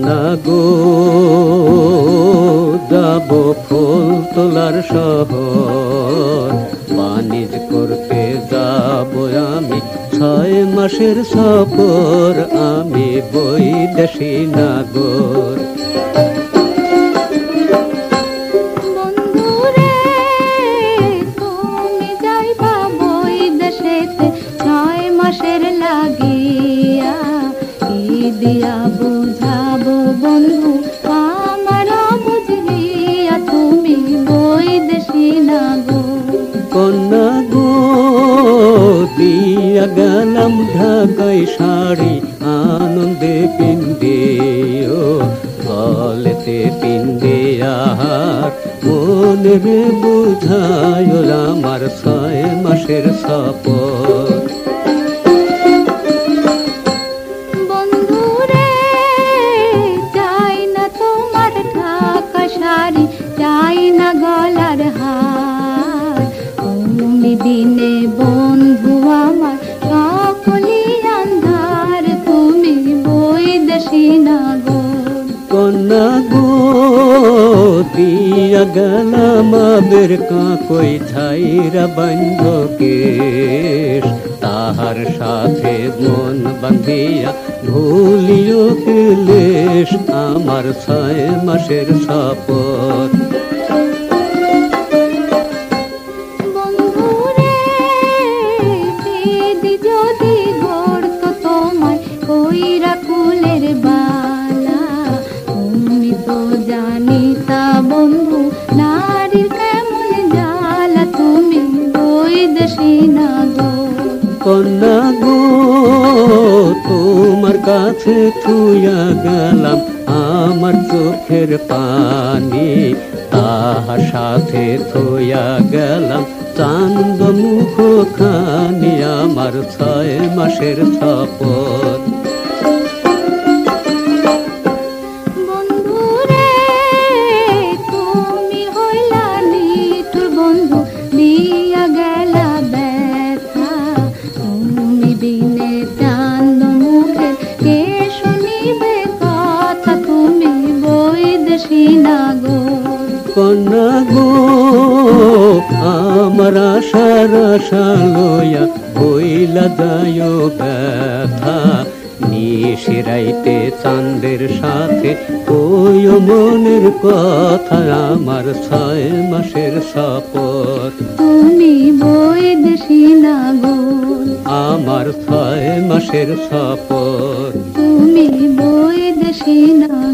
কন্যা গো যাব ফুল তোলার শহর, বাণিজ্য করতে যাব আমি 6 মাসের সফর, আমি বৈদেশী নাগর। বন্ধুরে তুমি যাইবা বৈদেশেতে 6 মাসের লাগিয়া, কি দিয়া বুঝাবো বন্ধু আমার বুঝিয়া তুমি বৈদেশী নাগর। কন্যা গো দিয়া গেলাম ঢাকাই শাড়ি আনন্দে পিন্দে, ও গলেতে পিন্দে আহার মনের বুঝায় আমার 6 মাসের সফর। বন্ধুরে চাই না তোমার ঢাকা শাড়ি, চাই না গলার হার, তুমি বিনে বন্ধু আমার সকলি আন্ধার, তুমি বৈদেশী নাগর। কন্যা গো দিয়া গেলাম আবের কাকই ছাইরা বান্ধ কেশ, তাহার সাথে মন বাঁধিয়া ভুলিও ক্লেশ আমার 6 মাসের শপথ। বন্ধুরে বিধি যদি গড়তো তোমায় কইরা কুলের বালা, তুমি তো জানিতা বন্ধু নারীর কেমন জ্বালা, তুমি বৈদেশী নাগর। কন্যা গো তোমার কাছে থুইয়া গেলাম আমার চোখের পানি, তাহার সাথে থুইয়া গেলাম চান্দ মুখ খানি আমার 6 মাসের শপথ। বন্ধুরে তুমি হইলা নিঠুর বন্ধু, দিয়া গেলা ব্যথা, তুমি বিনে চাঁদ মুখে কে শুনিবে কথা, তুমি বৈদেশী নাগর। কন্যা গো আমার আশার আশা লইয়া বইলা যায় ব্যথা, নিশিরাইতে চাঁদের সাথে ওই মনের কথা আমার 6 মাসের শপথ। তুমি বৈদেশী নাগর, আমার 6 মাসের শপথ। তুমি বৈদেশী নাগর।